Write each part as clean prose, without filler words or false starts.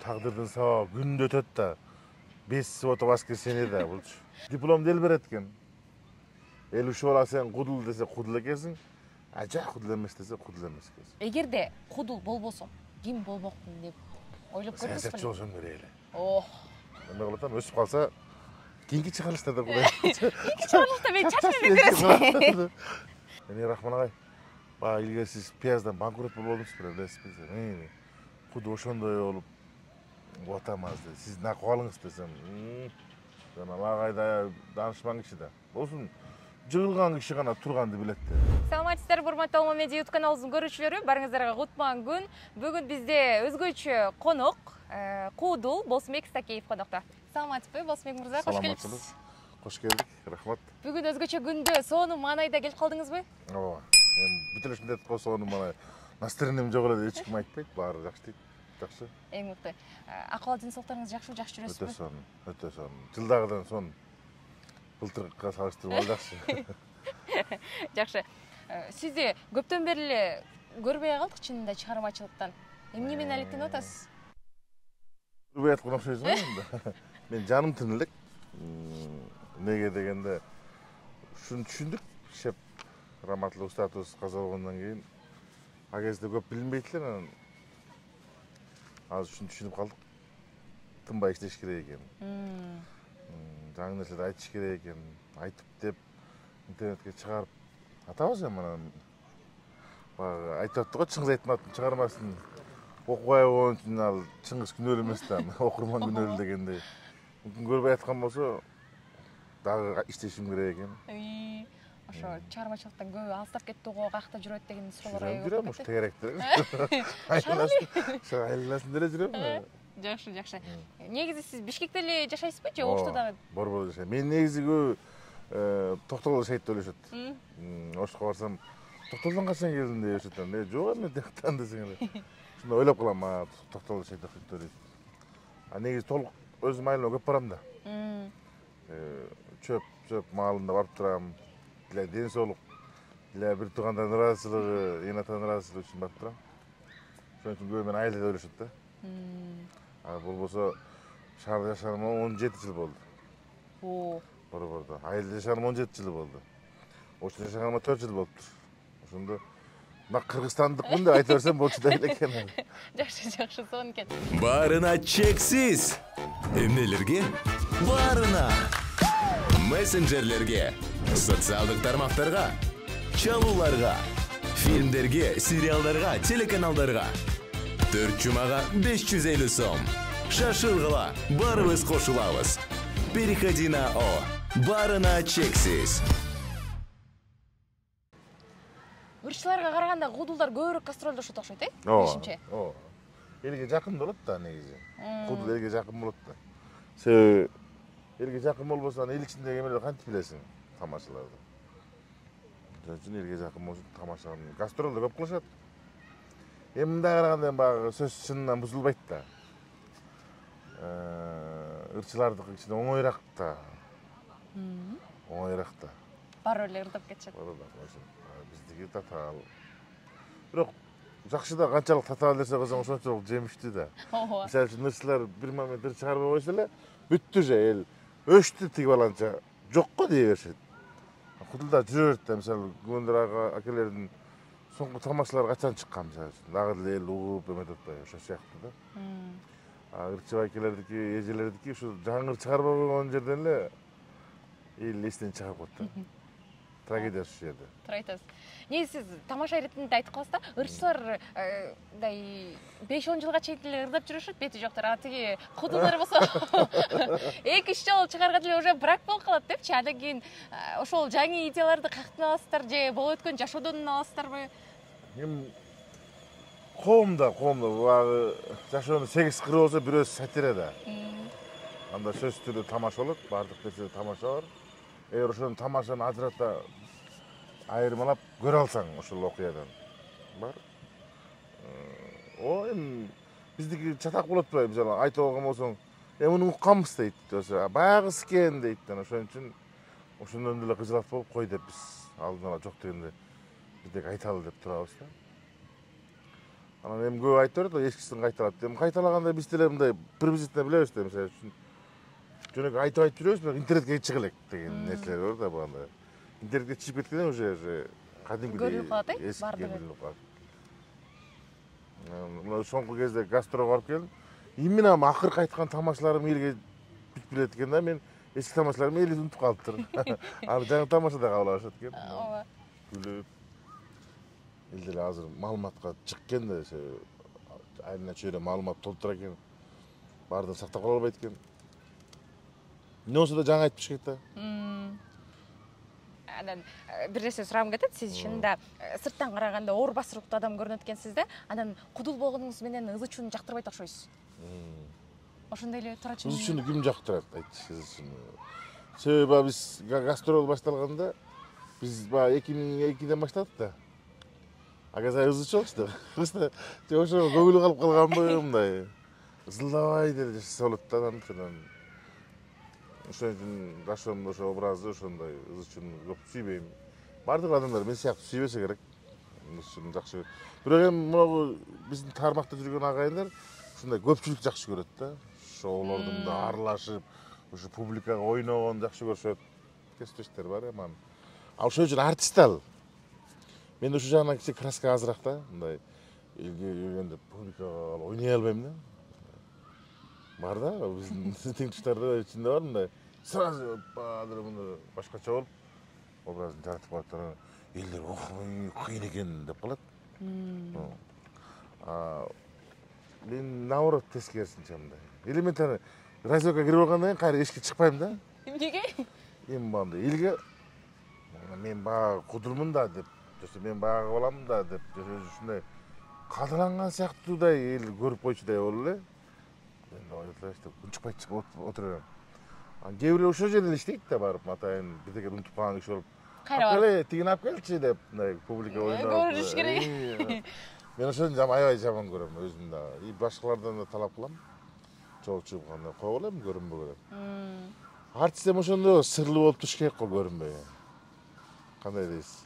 тағдырдың сабабы күнде өтөт да 5 суббота воскресенье да булчу. Дипломду эл берет экен. Эл ушул бала сен кудул десе кудул экенсиң, а жак кудул эмес десе кудул эмес экенсиң. Эгерде кудул болбосом, ким болмокмун деп ойлоп көрдүңүзбү? Саясатчы болсом керек эле. Ох. Эме кылып атам, өсүп калса кийинки чыгарылыштарда кудай. Кийинки чыгарылышта мен чачып бересиң. Эне Рахман агай, бага илгери сиз пияздан банкрот болдуңуз билесизби? Куду ошондой болуп отамаз деп. Сиз накып алыңыз десем, жана агайда данышман киши да. Болсун, жыгылган киши гана турганды билет да. Саламатсыздар, урматтуу Алма Медиа YouTube каналыбыздын көрүүчүлөрү. Барыңыздарга кутман күн. Бүгүн бизде өзгөчө конок, Куудул Болсунбек Стакеев конокто. Саламатсызбы, Болсунбек мырза? Кош келипсиз. Кош келдик, рахмат. Бүгүн өзгөчө күндө сонун маанайда келип калдыңызбы? Ооба. Бүт эле ушундай этип сонун маанай. Настроением жок эле эч ким айтпайт, баары жакшы дейт. Жакшы. Эң мыкты. Акыбал денсаулыктарыңыз жакшы жүрөсүзбү? Өтө сонун, өтө сонун. Жылдагыдан сонун. Былтыркыга салыштырмалуу жакшы. Жакшы. Сизди көптөн бери эле көрбөй калдык чынында чыгармачылыктан. Эмне менен алектенип атасыз? Көрбөй аткан окшойсуң да. Мен жаным тын элек. Неге дегенде ушуну түшүндүк. Шеп раматлык статус каза болгондон кийин а кезде көп билинбейт эле, анан азыр ушуну түшүнүп калдык. Тынбай иштеш керек экен. Жаңы нерселерди айтыш керек экен. Айтып деп интернетке чыгарып атабыз эми анан. Баягы айтып атты го Чыңгыз Айтматовдун чыгармасын окубай койгон үчүн ал Чыңгыз күнөөлүү эмес да, окурман күнөөлүү дегендей. Мүмкүн көрбөй аткан болсо дагы иштешим керек экен. Ошо чыгармачылыктан көбү алыстап кетти го, каякта жүрөт деген суроолор жүрөм, ушу тегеректер. Айласын деле жүрөм. Жакшы, жакшы. Негизи сиз Бишкекте эле жашайсызбы же Ошто дагы? Борбордо жашайм. Мен негизи көбү Токтогулда жашайт деп элешет. Ошко барсам, Токтогулдан качан келдиң деп элешет. Жок, эми тектан десең эле. Шундый ойлоп калам, Токтогулда жашайт деп. А негизи толук өзүм айылыма көп барам да. Чөп маалында барып турам. Для ден соолук, для бир туугандардын ыраазычылыгы, эне атанын ыраазычылыгы үчүн барып турам. Ошон үчүн көбү мени айылда деп элешет да. А болбосо шаарда жашаганыма 17 жыл болду. Борбордо. Айылда жашаганыма 17 жыл болду. Ошто жашаганыма 4 жыл болуптур. Ошондо мына Кыргызстандыкмын деп айта берсем болчу да экен. Жакшы, жакшы, сонун экен. Барына чексиз. Эмнелерге? Барына. Мессенджерлерге, социалдык тармактарга, чалууларга, фильмдерге, сериалдарга, телеканалдарга. 4 жумага 550 сом. Шашылгыла, барыбыз кошулабыз. Переходи на О. Барына чексиз. Ырчыларга караганда куудулдар көбүрөөк гастролдошот окшойт, Билишимче. Ооба. Элге жакын болот да негизи. Куудул элге жакын болот да. Себеби элге жакын болбосо аны эл ичиндеги эмелерди кантип билесиң, тамашаларды. Ошон үчүн элге жакын болсо тамашаны гастролду көп кылышат. Эми мындай караганда баягы сөз чынынан бузулбайт да. Ырчылардыкы кичине оңоюраак да. Оңоюраак да. Барып эле ырдап кетишет. Биздики татаал. Бирок жакшы да, канчалык татаал нерсе кылсаң ошончолук жемиштүү да. Мисалы үчүн ырчылар бир момент ырчы чыгарбай койсо эле бүттү же, эл өчтү тиги баланча жок го дей беришет. Кудулда жүрө берет да, мисалы күндөр акелердин соңку тамашалары качан чыккан мисалы үчүн. Дагы деле эл угуп эметип атпайбы, ошо сыяктуу да. Ырчы байкелердики, эжелердики ушу жаңы чыгарбай койгон жерден эле эл эсинен чыгып калат да. Трагедия ушул жерде. Туура айтасыз. Негизи сиз тамаша иретинде айтып каласыз да, ырчылар мындай 5-10 жылга чейин эле ырдап жүрүшөт, бети жоктор. А тиги кудулдар болсо 2-3 жол чыгарганда эле уже брак болуп калат депчи. Андан кийин ошол жаңы идеяларды каяктан аласыздар же болуп өткөн жашоодон аласыздарбы? Эми коомдо баягы жашоонун 8 кыры болсо бирөөсү сатира да. Анда сөзсүз түрдө тамаша болот, баардык нерседе тамаша бар. Эгер ошону тамашаны ажырата айырмалап көрө алсаң ошол окуядан бар. Эми биздики чатак болот атпайбы? Мисалы айтып алган болсоң, муну укканбыз дейт. Баягысы экен дейт. Ошон үчүн ошондон деле кыжалат болуп кой деп биз алдын ала жок дегенде биздек айталы деп турабыз да. Анан эми көп айтып берет, эскисин кайталап. Эми кайталаганда биз деле мындай приблизительно билебиз да, мисалы үчүн. Жөнөкөй айтып жүрөбүз, бирок интернетке чыга элек деген нерселер бар да багында. Интернетке чыгып кеткенде уже кадимкидей Көрүнүп калат, бардыгы көрүнүп калат. Мына соңку кезде гастрого барып келдим. Именно акыркы айткан тамашаларым элге бүтүп билет экен да, мен эски тамашаларым элди унутуп калыптыр. Ал жаңы тамаша да кабыл алышат экен. Ооба. Күлүп. Эл деле азыр маалыматка чыгып экен да, айына чөйрө маалымат толтура экен. Баардыгын сактап кала албайт экен. Не болсо да жаңы айтып чыгат да. Анан бир нерсе сурагым кетет. Сиз чынында сырттан караганда оор басыруктуу адам көрүнөт экенсиз да. Анан кудул болгонуңуз менен ызы чууну жактырбайт окшойсуз. Ошондой эле турачу. Ызы чууну ким жактырат, айтчы ызы чууну. Себеби биз гастрол башталганда биз 2002ден баштадык да. Агазай ызы чуу болчу. Ошо көңүлү калып калганбы мындай. Ызылдабай деле жашаса болот да анан. Ошон үчүн жашоомдо ошо образды ошондой ызы чууну көп сүйбөйм. Бардык адамдар мен сыяктуу сүйбөсө керек. Ызы чууну жакшы көрөт. Бирок эми могу биздин тармакта жүргөн агайындар ушундай көпчүлүк жакшы көрөт да. Шоулордун да аралашып, ошо публикага ойногонду жакшы көрүшөт. Кесиптештер бар эми. А ошон үчүн артист ал. Мен ошол жагынан кичине краска азыраак да. Мындай элге жүргөндө публикага ойной албайм да. Бар да, биздин теңдештер ичинде бар мындай. Сразу мындай башкача болуп, образын жаратып коет. Элдер ой, кыйын экен деп калат. Мен наоборот тескерисинче мындай. Элементарный разведка кирип алгандан кийин кайра эшикке чыкпайм да. Эмнеге? Эми мындай элге мен бага кудурмун да деп, же мен бага баламын да деп, ушундай кадырланган сыяктуудай эл көрүп койчудай болуп эле. Күнчүкпай чыгып отура берем. Кээ бирөө ошол жерден иштейт да барып, атайын бирдеке унутуп калган киши болуп. Кайра барып. Тигин алып келчи деп, мындай публика ойноп. Көрүш керек. Мен ошону аябай жаман көрөм өзүм да. И башкалардан да талап кылам. Жол чыгып кандай кой элем, көрүнбөгө деп. Артист эми ошондой сырлуу болуп туруш керек го, көрүнбөй. Кандай дейсиз?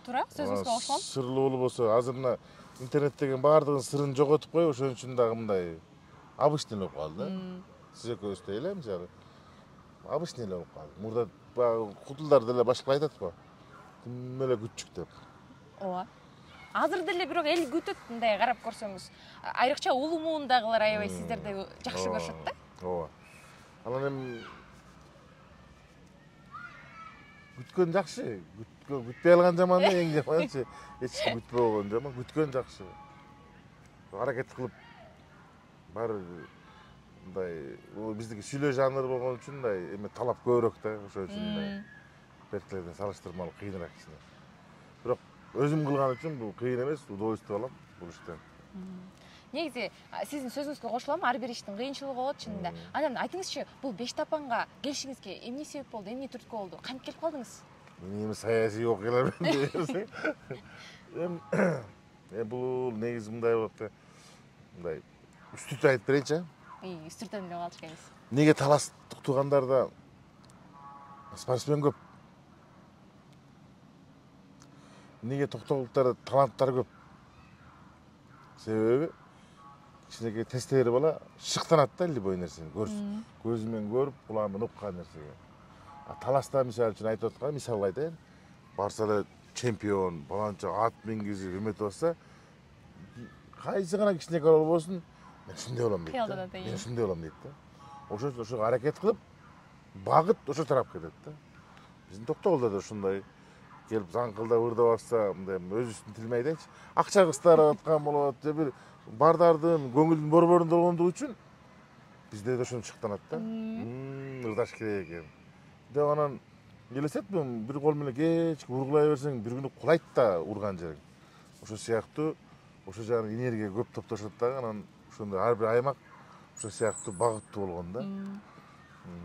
Туура, сөзүңүзгө кошулам. Сырлуу болбосо, азыр мына интернеттеги баардыгын сырын жоготуп коюп, ошон үчүн дагы мындай обычный болуп калды да. Сиз экөөбүз эле мисалы обычный эле болуп калды. Мурда баягы кудулдар деле башкалай айтат го. Тим эле күчүк деп. Ооба. Азыр деле бирок эл күтөт мындай карап көрсөңүз. Айрыкча улуу муундагылар аябай сиздерди жакшы көрүшөт да. Ооба. Анан эми күткөн жакшы. Күтпөй алган жаман да, эң жаманчы. Эч ким күтпөй койгон жаман, күткөн жакшы. Аракет кылып бар мындай биздики сүйлөө жанры болгон үчүн мындай эме талап көбүрөөк да, ошон үчүн мындай беркилерден салыштырмалуу кыйыныраак кичине. Бирок өзүм кылган үчүн бул кыйын эмес, удовольствие алам бул иштен. Негизи сиздин сөзүңүзгө кошулам, ар бир иштин кыйынчылыгы болот чынында. Анан айтыңызчы, бул беш тапанга келишиңизге эмне себеп болду, эмне түрткү болду? Кантип келип калдыңыз? Эми саясий окуялар менен эми бул негизи мындай болот да. Мындай үстүртө айтып берейинчи. Үстүртөн эле калчу экенсиз. Неге талас тугандарда спортсмен көп? Неге токтогулуктарда таланттар көп? Себеби кичинекей тестери бала шыктанат да любой нерсени көзү менен көрүп, кулагы менен уккан нерсеге. А таласта мисалы үчүн айтып аткан, мисал айтайын. Барса эле чемпион, баланча ат мингизип эметип атса, кайсы гана кичинекей болбосун, мен ушундай болом дейт да. Мен ушундай болом дейт да. Ошон үчүн ошого аракет кылып, багыт ошол тарапка кетет да. Биздин токтогулда да ушундай келип заңкылдап ырдап атса, мындай өзүбүздүн тил менен айтайынчы, акча кыстар аткан болот, же бир бардардын көңүлдүн борборунда болгондугу үчүн бизде да ошон шыктанат да. Ырдаш керек экен. Деп анан элестетпейм, бир кол менен кечке ургулай берсең, бир күнү кулайт да урган жериң. Ошол сыяктуу ошол жагынан энергия көп топтошот дагы, анан ошондой ар бир аймак ошол сыяктуу багыттуу болгон да.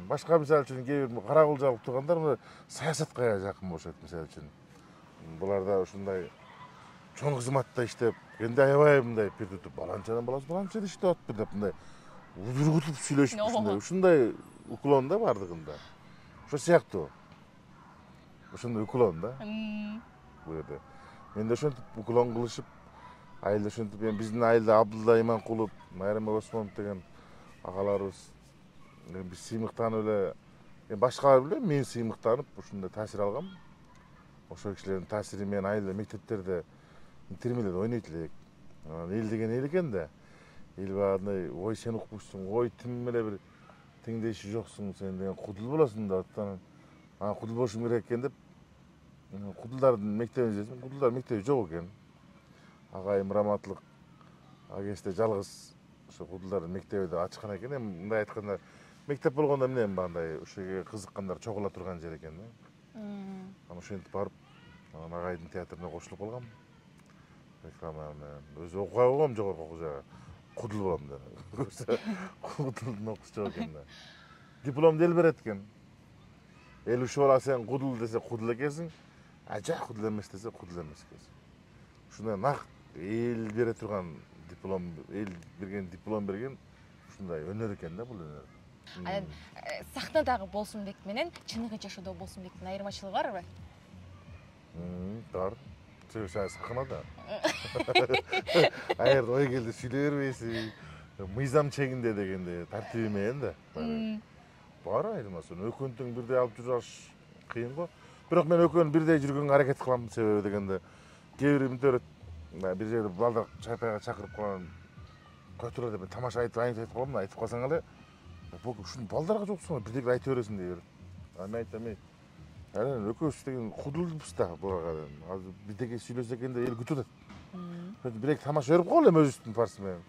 Башка мисалы үчүн кээ бир кара кулжалык тургандар саясатка жакын болушат мисалы үчүн. Булар да ушундай чоң кызматта иштеп, кенде аябай мындай пир тутуп, баланчанын баласы баланчада иштеп атпы деп мындай удургутуп сүйлөшүп ушундай уклон да бардыгында. Ошол сыяктуу. Ошондой уклон да. Бул жерде. Мен да ошентип уклон кылышып, айылда ошентип эми биздин айылда Абдулла Иманкулов, Майрамбек Осмонов деген агаларыбыз биз сыймыктанып эле башкалар билем мен сыймыктанып ушундай таасир алгам. Ошол кишилердин таасири менен айылда мектептерде интермелде ойнойт элек. Эл деген эл экен да. Эл багындай ой сен укпушсуң, ой тим эле бир теңдеши жоксуң, сен деген кудул болосуң да. Кудул болушум керек экен деп кудулдардын мектебин издесем, кудулдар мектеби жок экен. Агайым раматлык агесте жалгыз ошо кудулдардын мектеби деп ачкан экен. Эми мындай айтканда мектеп болгондо эмне баягындай ошо жерге кызыккандар чогула турган жер экен да. Анан ошентип барып агайдын театрына кошулуп калгам. Реклама менен өзү окуга койгом жогорку окуу жайга. Кудул болом деп. Кудулдун окуусу жок экен да. Дипломду эл берет экен. Эл ушул ала сен кудул десе кудул экенсиң, жок кудул эмес десе кудул эмес экенсиң. Ушундай нак эл бере турган диплом, эл берген диплом берген ушундай өнөр экен да бул өнөр. Анан сахнадагы Болсунбек менен чыныгы жашоодо Болсунбектин айырмачылыгы барбы? Бар. Сен сахнада. Аерде ой келди сүйлөй бербейсиң. Мыйзам чегинде дегенде тартиби менен да. Бар айырмасы. Өкөнтүң бирдей алып жүрүш кыйын го. Бирок мен өкөнүн бирдей жүргөнгө аракет кылам, себеби дегенде кээ бир мынтип бир жерде балдар чайпайга чакырып калган көтөрө деп тамаша айтып коем, айтып калсаң эле ушун балдарга жоксуң, бирдеги айтып бересиң деп берет. Мен айтам, экөөбүз деген кудулбуз да буга. Азыр бирдеге сүйлөсө экен деп эл күтүп атат. Бирек тамаша берип коелу эми өзүбүздүн парсы менен.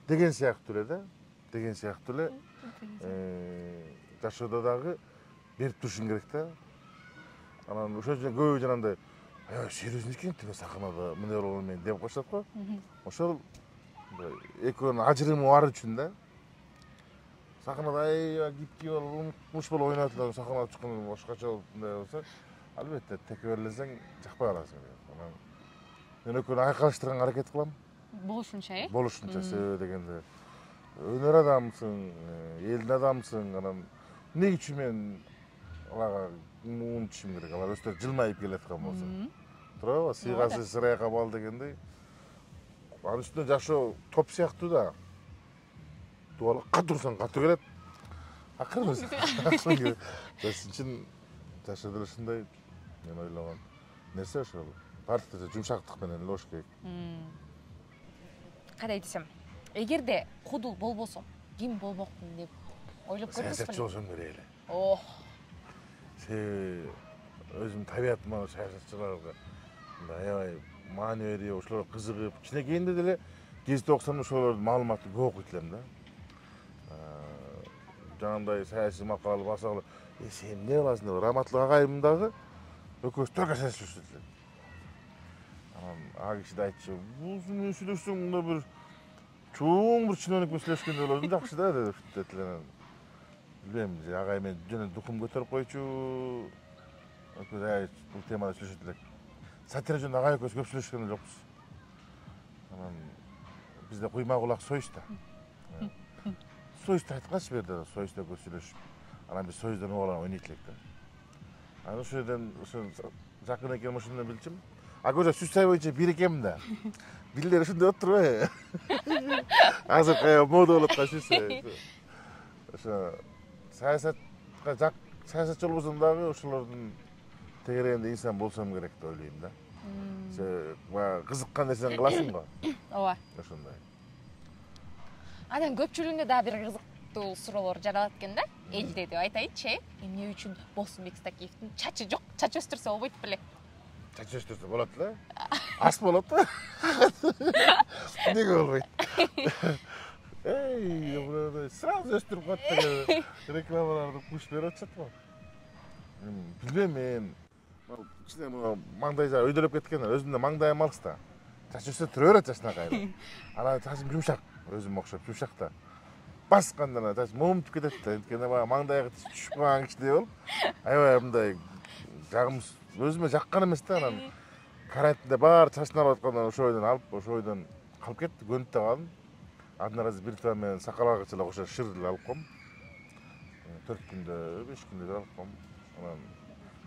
Деген сыяктуу эле да. Деген сыяктуу эле жашоодо дагы берип турушуң керек да. Анан ошол үчүн көбү жанагындай серьезный экен тиги сахнада мындай болгон мен деп коюшат го. Ошол экөөнүн ажырымы бар үчүн да. Сахнада гипки болуп, муш болуп ойнотулган сахнага чыккан башкача мындай болсо, албетте текеберлесең жакпай каласың. Анан мен экөөнү айкалыштырганга аракет кылам. Болушунча, Болушунча себеби дегенде өнөр адамсың, элдин адамсың, анан эмне үчүн мен аларга муунтушум керек? Алар өздөрү жылмайып келаткан болсо. Туурабы? Сыйгасы сырайга кабал дегендей. Анын үстүнө жашоо топ сыяктуу да. Туала катурсаң катуу келет. Акырын келет. Ошон үчүн жашоодо ушундай мен ойлогон нерсе ошол. Бардык жумшактык менен эле болуш керек. Кандай десем, эгерде кудул болбосом, ким болмокмун деп ойлоп көрдүңүзбү? Саясатчы болсом керек эле. Ох. Өзүм табиятыма саясатчыларга аябай маани берип, ошолорго кызыгып, кичинекейинде деле гезит окусам ошолордун маалыматы көп окуйт элем да. Жанагындай саясий макала басалы, сен эмне кыласың деп Раматлык агайым дагы экөөбүз только саясий сүйлөшөт элек. Анан ага киши да айтчу, бул менен сүйлөшсөң мында бир чоң бир чиновник менен сүйлөшкөндөй болосуң, жакшы да деп эле. Билбейм, агай мен жөн духум көтөрүп койчу. Бул темада сүйлөшөт элек. Сатира жөнүндө агай экөөбүз көп сүйлөшкөн жокпуз. Анан бизде куйма кулак союз да. Союзду айтканчы бу жерде, союзда көп сүйлөшүп. Анан биз союздан оолан ойнойт элек да. Анан ошол жерден жакын экен ошондон билчим. Көзө сүз сай боюнча бир экенмин да. Биллер ошондой болуп турбайбы? Азыр кая мода болуп аткан сүз. Ошо саясатка саясатчы болбосом дагы ошолордун тегерегинде инсан болсом керек деп ойлойм да. Баягы кызыккан нерсени кыласың го. Ооба. Ошондой. Анан көпчүлүгүндө дагы бир кызыктуу суроолор жаралат экен да. Элде деп айтайынчы, эмне үчүн Болсунбек Стакиевдин чачы жок? Чач өстүрсө болбойт беле? Чач өстүрсө болот эле. Ас болот да. Эмнеге болбойт? Сразу өстүрүп коет деген рекламаларды куш берип атышат го. Билбейм мен. Кичине маңдай жагы өйдөлөп кеткен, өзүмдө маңдайым алыс да. Чач өсө тура берет жашынакай. Анан чачым жумшак, өзүмө окшоп жумшак да. Басканда чач момутуп кетет да. Анткени баягы маңдайга түшүп калган кичине болуп, аябай мындай жагымсыз, өзүмө жаккан эмес да. Анан карантинде баары чачын алып аткандан ошол ойдон калып кетти, көнүп да калдым. Адына раз биртва менен сакалгачыла кошо шыр алып коем. 4 күндө, 5 күндө алып коем. Анан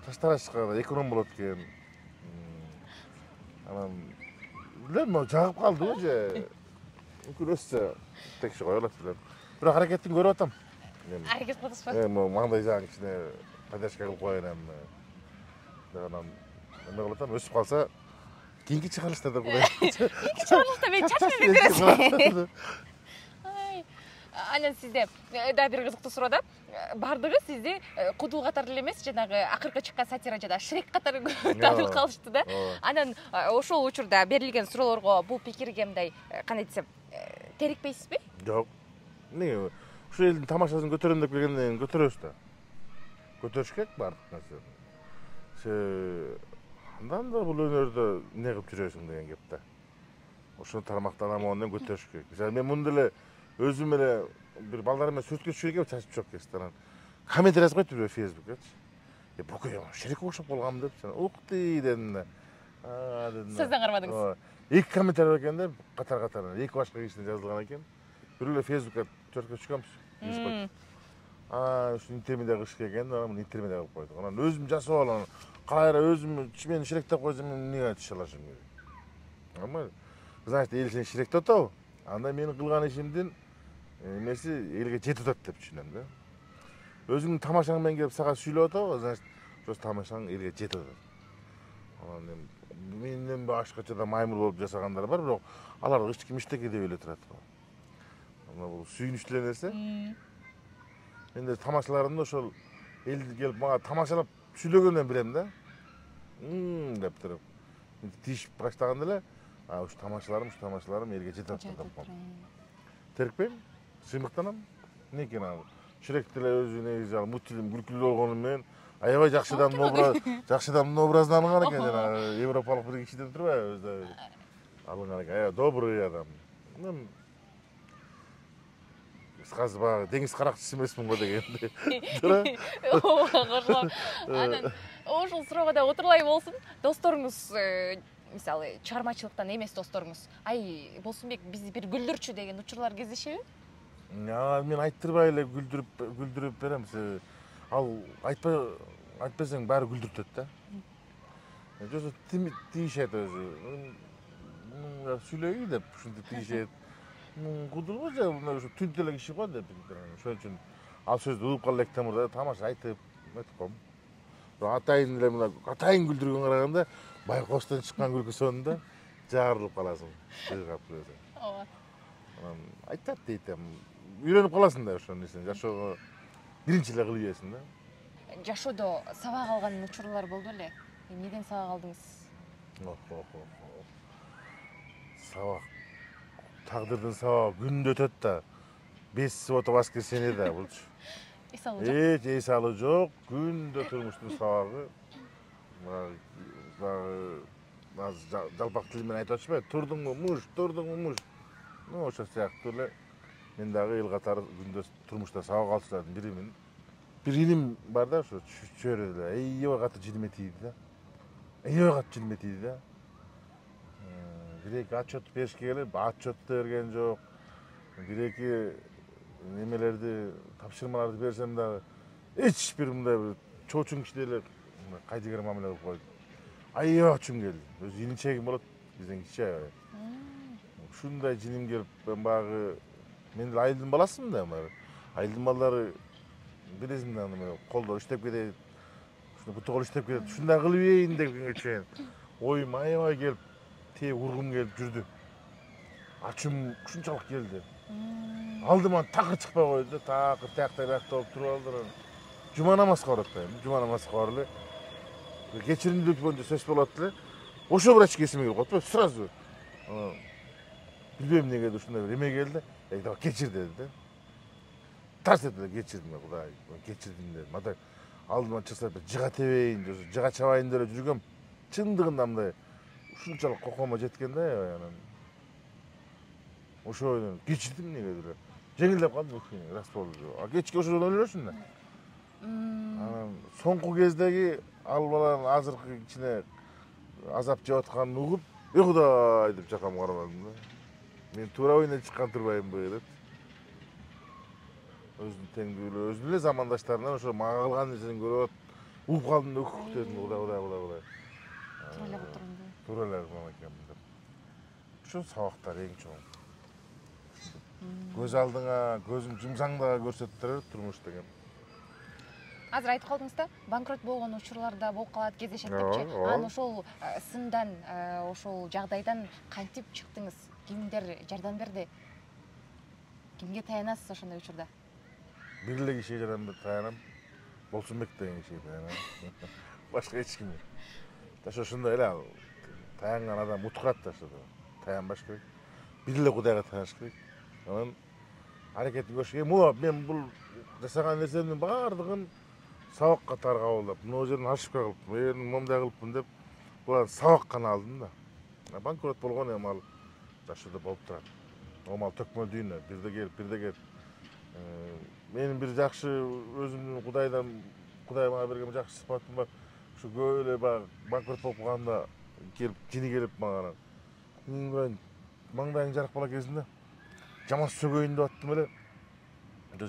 чач тарашышка да эконом болот экен. Анан Bilmem, jagıp kaldı o je. Күрөсө текши коёлат билем. Бирок аракетин көрүп атам. Аракет кылып атасызбы? Маңдай жагын кичине поддержка кылып коеюн эми. Анан эме кылып атам, өсүп калса кийинки чыгарылышта да кудай. Кийинки чыгарылышта мен чачып бересиң. Анан сизде да бир кызыктуу суроо да. Бардыгы сизди кудул катары эле эмес, жанагы акыркы чыккан сатира жада Шрек катары таанып калышты да. Анан ошол учурда берилген суроолорго бул пикирге мындай кандай десем, терикпейсизби? Жок. Эмнеге ушу элдин тамашасын көтөрөм деп келгенден кийин көтөрөбүз да. Көтөрүш керек бардык нерсени. Андан да бул өнөрдө эмне кылып жүрөсүң деген кеп да. Ошону тармактанам ондон көтөрүш керек. Мисалы мен муну деле өзүм эле бир балдар менен сүрөткө түшүп эле чачып чок кести. Анан комментарий жазып коюптур Facebook'качы. Бука Шрекке окшоп калгам деп, укты дедим да. Дедим. Сизден кармадыңыз. Эки комментарий экен да, катар-катар. Эки башка кишиден жазылган экен. Бирөө Facebook'ка чөрткө түшкөнбүз. Ушу интермедиа кылыш керек экен, анан интермедиа кылып койдук. Анан өзүм жасап алам. Кайра өзүм чимен Шрек деп койсом эмне айтыша алашым керек. Нормально. Значит, эл сени Шрек деп атабы? Анда менин кылган ишимдин эмеси элге жетип атат деп түшүнөм да. Өзүңдүн тамашаң менен келип сага сүйлөп атабы, значит, ошо тамашаң элге жетип атат. Анан менден башкача да маймыл болуп жасагандар бар, бирок алар эчким иштеке деп эле турат. Ана бул сүйүнүчтүү нерсе. Менде тамашаларымда ошол элди келип мага тамашалап сүйлөгөндөн билем да. Деп туруп. Тишип баштаганда эле, ушу тамашаларым элге жетип атат деп коем. Терикпейм, сыймыктанам. Эмне экен ал? Шрек деле өзү негизи ал мультфильм күлкүлүү болгону менен аябай жакшы адамдын образын алынган экен, жана европалык бир кишиден турбайбы, өзү алынган экен. Аябай добрый адам. Казыр баягы деңиз каракчысы эмесмин го дегенде. Кошулам. Анан ошол суроого да отурлай болсун. Досторуңуз мисалы чыгармачылыктан эмес досторуңуз, ай Болсунбек бизди бир күлдүрчү деген учурлар кездешеби? Мен айттырбай эле күлдүрүп берем. Ал айтпасаң баары күлдүртөт да. Жосо тийишет өзү. Сүйлөйгү деп ушинтип тийишет. Кудулбу же ушу түнтө эле киши го деп. Ошон үчүн ал сөздү угуп кала элек тамырда тамаша айтып коем. Атайын эле мына атайын күлдүргөнгө караганда байкоштон чыккан күлкү сонунда жарылып каласың. Жыгап өзү. Ооба. Айтат дейт эми. Үйрөнүп каласың да ошол нерсени. Жашоого биринчи эле кылып ийесиң да. Жашоодо сабак алган учурлар болду эле. Эмнеден сабак алдыңыз? Сабак. Тагдырдын сабагы күндө өтөт да. 5 суббота воскресенье да булчу. Эч алы жок, күндө турмуштун сабагы. Багы жалпак тил менен айтып атышпайбы? Турдуңбу муж? Ошол сыяктуу эле мен дагы эл катары күндө турмушта сабак алчулардын биримин. Бир иним бар да, ошо чөйрөдө эле эйебай катуу жилиме тийди да. Бир-эки отчет беришке келип, отчетту берген жок. Бир-эки немелерди, тапшырмаларды берсем дагы эч бир мындай бир чоочун киши деле кайдыгер мамиле кылып койду. Аябай ачым келди. Өзү илинчегим болот, бизден кичи аябай. Ушундай жиним келип, мен багы мен деле айылдын баласымын да, айылдын балдары билесиң да, аны колдор иштеп кетет, ушуну буту кол иштеп кетет. Ушундай кылып ийин дегенге чейин оюм аябай келип, тээ ургум келип жүрдү. Ачым ушунчалык келди. Алдыман такыр чыкпай койду да, такыр тиякта болуп туруп алды. Жума намазга барат да, жума намазга барып эле. Кечиримдүүлүк боюнча сөз болот эле. Ошо врач эсиме келип калды, сразу. Билбейм эмнеге ушундай бир эме келди. Давай кечир деди да. Тарс этип кечирдим, Кудай, кечирдим дедим. Ата алдыман чыкса жыга тебейин, жыга чабайын деп жүргөм. Чындыгында мындай ушунчалык кокомо жеткен да, анан ошо кечирдим негеде. Жеңилдеп калды ушун рас болду. Кечке ошодон өлөсүң да. Анан соңку кездеги ал баланын азыркы кичине азап жеп атканын угуп, Кудай деп жакам кармадым да. Мен туура ойнон чыккан турбаймынбы деп. Өзүнүн теңдүүлүгү, өзүнүн эле замандаштарынан ошо мага кылган нерсени көрүп угуп калдым да, дедим, Кудай. Туура эле кылып турган. Туура эле кылган экенмин деп. үчүн сабактар эң чоң. Көз алдыңа, көзүң жумсаңда көрсөттүрөр турмуш деген. Азыр айтып калдыңыз да, банкрот болгон учурларда болуп калат, кездешет депчи. Ооба. Анан ошол сындан, ошол жагдайдан кантип чыктыңыз? Кимдер жардам берди? Кимге таянасыз ошондой учурда? Бир эле кишиге таянам. Болсунбек деген кишиге таянам. Башка эч кимге. Таша ошондой эле таянган адам утурат таша. Таянбаш керек. Бир эле Кудайга таяныш керек. Анан аракетин көрүш керек. Мен бул жасаган нерсемдин баардыгын сабакка катары кабылдап, мына жерден ошибка кылып, момундай кылыпмын деп, булар сабак гана алдым да. Банкрот болгон эми ал жашоодо болуп турат. Омал төкмө дүйнө, бирде келип. Менин бир жакшы өзүмдүн Кудай мага берген жакшы сыпатым бар. Ушу көп эле баягы банкрот болуп калганда жини келип мага маңдайың жарык бала кезинде жаман сөгөйүн деп аттым эле.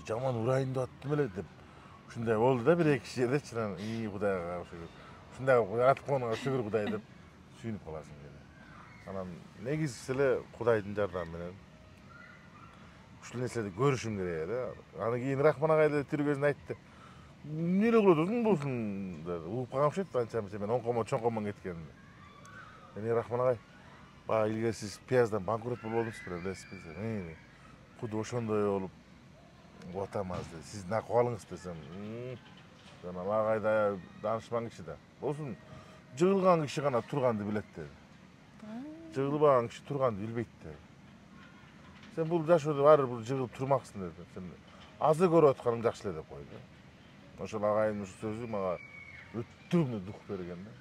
Жаман урайын деп аттым эле деп. Ушундай болду да, бир-эки жердечи. Кудайга ушундай атып койгонго шүгүр Кудай деп сүйүнүп каласың кээде. Анан негизгиси эле Кудайдын жардамы менен ушул нерселерди көрүшүм керек эле. Анан кийин Рахман агай деле тирүү кезинде айтты. Эмне эле кылып атасың болсун деди. Угуп калгам окшойт анча-мынча мен чоңкомон кеткенимди. Рахман агай, баягы илгери сиз пияздан банкрот болдуңуз билесизби? Куду ошондой болуп атамаз деди. Сиз накыбалыңыз десем. Жана агайда данышман киши да. Болсун, жыгылган киши гана турганды билет деди. Жыгылбаган киши турганды билбейт деди. Сен бул жашоодо баары бул жыгылып турмаксың деди. Сен азыр көрүп атканың жакшы эле деп койду. Ошол агайдын ушул сөзү мага өтө дух берген да.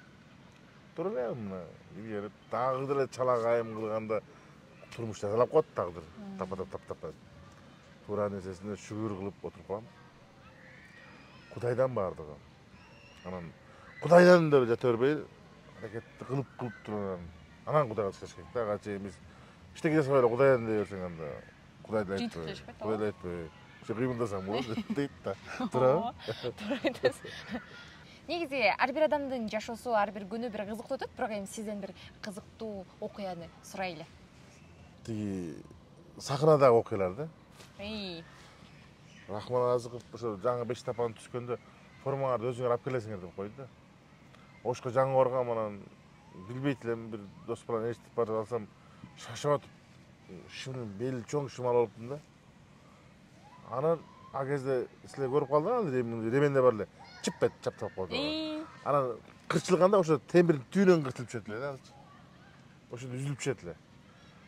Тура эле мына илгери дагы деле чала кайым кылганда турмуш жазалап коет тагдыр. Тапа. Тура нерсесине шүгүр кылып отуруп калам. Кудайдан баардыгы. Анан Кудайдан деле жата бербей, аракетти кылып турган. Анан Кудайга чыгыш керек да. Качы эмес иштеке жасабай эле Кудайдан дей берсең анда Кудайды айтпай. Кудайды айтпай. Ошо кыймылдасаң болот дейт да. Туура айтасыз. Негизи ар бир адамдын жашоосу ар бир күнү бир кызыктуу өтөт, бирок эми сизден бир кызыктуу окуяны сурайлы. Тиги сахнадагы окуялар да. Рахман Азыков ошо жаңы 5 тапан түскөндө формаңарды өзүңөр алып келесиңер деп койду да. Ошко жаңы баргам, анан билбейт элем, бир дос менен эчтип бара жатсам шашып атып, шымын бели чоң шымал болуптун да. Анан а кезде силер көрүп калдыңар, ременде бар эле. Чыппет чаптап койду. Анан кырчылганда ошо темирдин түйүнөн кырчылып түшөт эле да. Ошондо үзүлүп түшөт эле.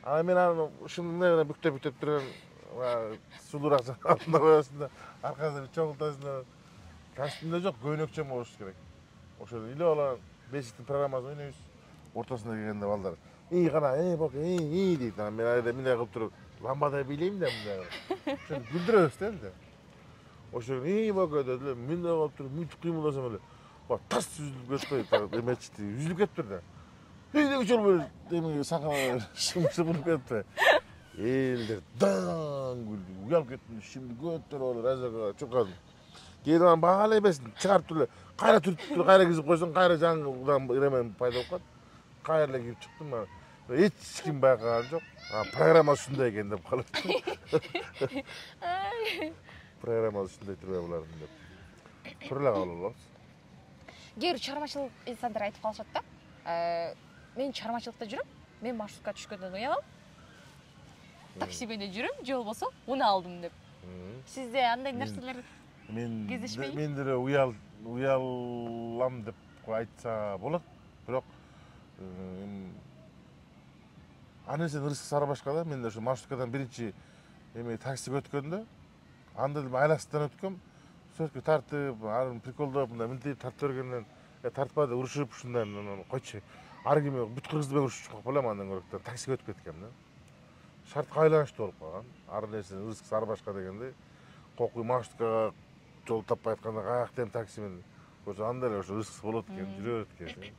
Анан мен аны шымын менен бүктөп турган сулуураак алдына коесуң да, аркасына чоңултасың да. Костюмда жок, көйнөкчө болуш керек. Ошондо илеп алам, бешиктин программасын ойнойбуз. Ортосуна келгенде балдар кана, бока, дейт. Анан мен айда мындай кылып туруп, ламбадай бийлейм да мындай. Ошондо күлдүрөбүз да эле. Ошондо бока деди, мындай кылып туруп, мүнтүп кыймылдасам эле. Тас үзүлүп кетпей, эмечти, үзүлүп кетиптир да. Деги жол эми сахна шымшып кетти. Элдер даң күлдү. Уялып кеттим, шимди көтөрүп алып разага чукадым. Кийин анан баалай эмесин чыгарып туруп эле, кайра түртүп, кайра кизип койсоң, кайра жаңыдан иремен пайда болуп калат. Кайра эле кирип чыктым. Эч ким байкаган жок. Программа ушундай экен деп калып. Программа ушундай турбай булардын деп. Тура эле кабыл алабыз. Кээ бир чыгармачылык инсандар айтып калышат да. Мен чыгармачылыкта жүрөм, мен маршрутка түшкөндөн уялам. Такси менен жүрөм, же болбосо уну алдым деп. Сизде андай нерселер кездешпейби? Мен деле уялам деп айтса болот, бирок анысен рыск сарбашка да. Мен ошо маршруткадан биринчи таксиге өткөндө, анда деле айласынан өткөм, сөзгө тартып, арын приколдоп, мындай мынтип тартып бергенден тартпады, урушуп ушундай койчу. Ар ким бүт кыргызды мен урушуп чыкпак белем, андан көрөктөр таксиге өтүп кеткем да. Шартка айланыштуу болуп калган. Ар нерсе рыск сарбашка дегенде, кокуй маршруткага жол таппай атканда каяктан такси менен көрсө анда эле ошо рыск болот экен, жүрөт экен.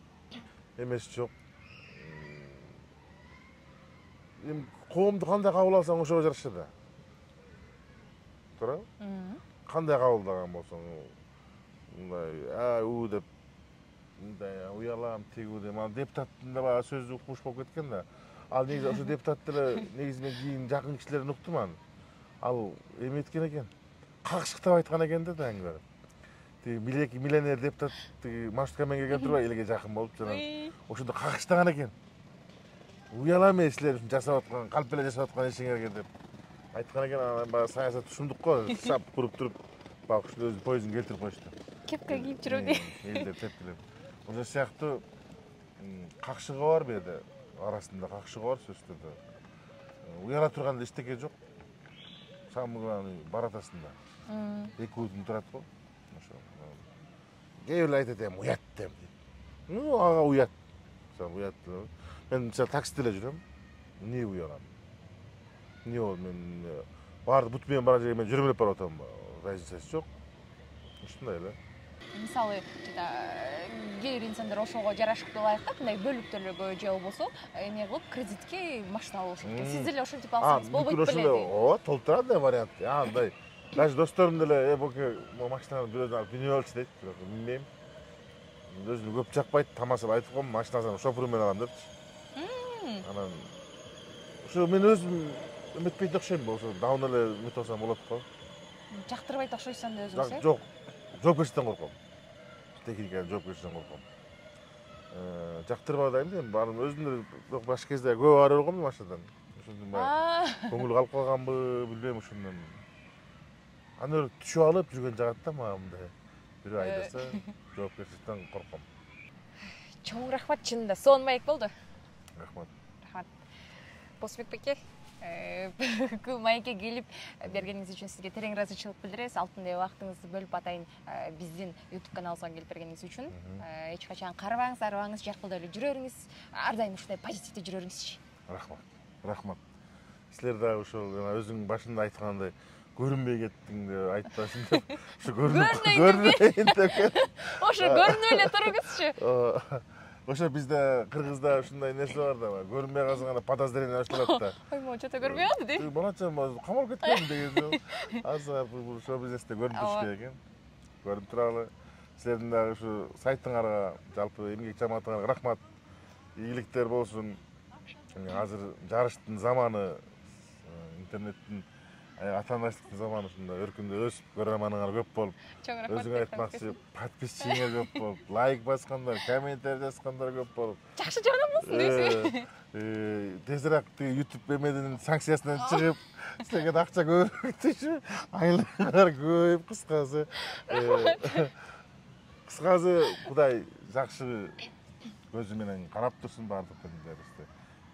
Эмес жок. Эми коомду кандай кабыл алсаң ошого жараша да. Туура? Кандай кабылдаган болсоң, мындай у деп мындай уялам, тигүү деп, депутаттын да баягы сөзү укмуш болуп кеткен да. Ал негизи ошо депутат деле негизи мен кийин жакын кишилерден уктум аны. Ал эме эткен экен. Какшыктап айткан экен да даңгы. Тиги миллионер депутат тиги маршрутка менен келген турбайбы элге жакын болуп жана ошондо какштаган экен. Уялам мен силер үчүн жасап аткан, калп эле жасап аткан ишиңерге деп айткан экен. Анан баягы саясат түшүндүк го, шап куруп туруп баягы ушул өзү поездин келтирип коюшту. Кепка кийип жүрөм дейт. Элдер тепкилеп. Ошол сыяктуу какшыгы бар бу жерде. Арасында какшыгы бар сөзсүз түрдө. Уяла турган эчтеке жок. Самый баратасында. Эки утун турат го. Ошо. Кээ бир айтат эми уят деп. Ну, ага уят. Уят. Мен таксиде эле жүрөм. Эмне уялам? Эмне болду мен баарды бут менен бара жерге мен жүрүп эле барып атам. Разницасы жок. Ушундай эле. Мисалы, кээ бир инсандар ошого жарашыктуу ылайыктап, мындай бөлүктөргө же болбосо эме кылып кредитке машина алып алышат экен. Сиз деле ошентип алсаңыз болбойт беле? Ооба, толтурат да вариант. Андай. Даже досторум деле боке машинаны бирөөдөн алып минип алчы дейт. Билбейм. Өзүнө көп жакпайт, тамашалап айтып коем, машинасını шоферу менен алам депчи. Анан ошо мен өзүм үмүтпейт окшойм, ошо даун эле үмүт алсам болот го. Жактырбайт окшойсуң да өзүңүз, э? Жок, жоопкерчиликтен корком. Техникадан жоопкерчиликтен корком. Жактырбадайм да, баарын өзүм башка кезде көп ара болгом машинадан. Ошондон баягы көңүл калып калганбы, билбейм ошондон. Аны түшүп алып жүргөн жагат да мага мындай. Бирөө айдаса, жоопкерчиликтен корком. Чоң рахмат, чынында сонун маек болду. Рахмат. Рахмат. Болсонбек беке, бүгүнкү маекке келип бергениңиз үчүн сизге терең ыраазычылык билдиребиз. Алтындай убактыңызды бөлүп атайын биздин YouTube каналыбызга келип бергениңиз үчүн. Эч качан карабаңыз, арыбаңыз, жаркылдап эле жүрө бериңиз. Ар дайым ушундай позитивде жүрө бериңизчи. Рахмат. Силер дагы ошол өзүң башында айткандай көрүнбөй кеттиң деп айтпасын деп. Ошо көрүнбөйүн деп. Ошо көрүнүп эле туруңузчу. Ошо бизде Кыргызда ушундай нерсе бар да, көрүнбөй калсаң ана подозрение ачылат да. Оймо, чото көрбөй калды дейт. Балачам камалып кеткен деген. Азыр бул шоу бизнесте көрүнүп туруш керек экен. Көрүнүп туралы. Силердин дагы ушу сайтыңарга, жалпы эмгек жамаатыңарга рахмат. Ийгиликтер болсун. Азыр жарыштын заманы, интернеттин атаандаштыктын заманы ушундай өркүндөп өсүп, көрөрманыңар көп болуп, Чоң рахмат. өзүң айтмакчы, подписчиңер көп болуп, лайк баскандар, комментарий жазгандар көп болуп. Жакшы жагынан болсун дейсиз. Тезирээк YouTube эмеден санкциясынан чыгып, силерге акча көп түшүп, айлыктар көп, кыскасы. Кыскасы Кудай жакшы көзү менен карап турсун баардык пенделерибизди.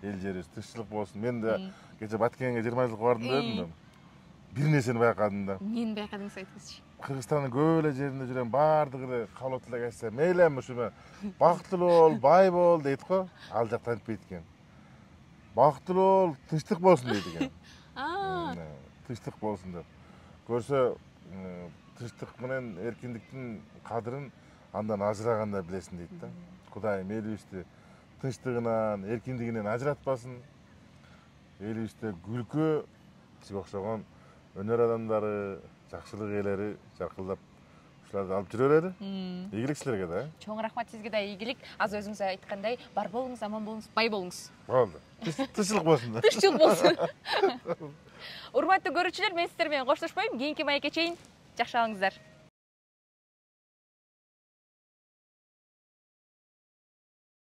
Эл жерибиз тынччылык болсун. Мен да кече Баткенге 20 жылга бардым дедим. Бир нерсени байкадым да. Эмнени байкадыңыз айтыңызчы. Кыргызстандын көп эле жеринде жүрөм, баардыгы эле кабыл эле айтса, мейлем ушуна бактылуу бол, бай бол дейт го. Ал жакта антпейт экен. Бактылуу бол, тынчтык болсун дейт экен. Тынчтык болсун деп. Көрсө, тынчтык менен эркиндиктин кадырын андан ажыраганда билесиң дейт да. Кудайым элибизди тынчтыгынан, эркиндигинен ажыратпасын. Элибизде күлкү, сизге окшогон өнөр адамдары, жакшылык ээлери жаркылдап ушуларды алып жүрө берели. Ийгилик силерге да. Чоң рахмат, сизге да ийгилик. Аз өзүңүз айткандай, бар болуңуз, аман болуңуз, бай болуңуз. Болду. Тынччылык болсун да. Тынччылык болсун. Урматтуу көрүүчүлөр, мен сиздер менен коштошпойм. Кийинки маекке чейин жакшы калыңыздар.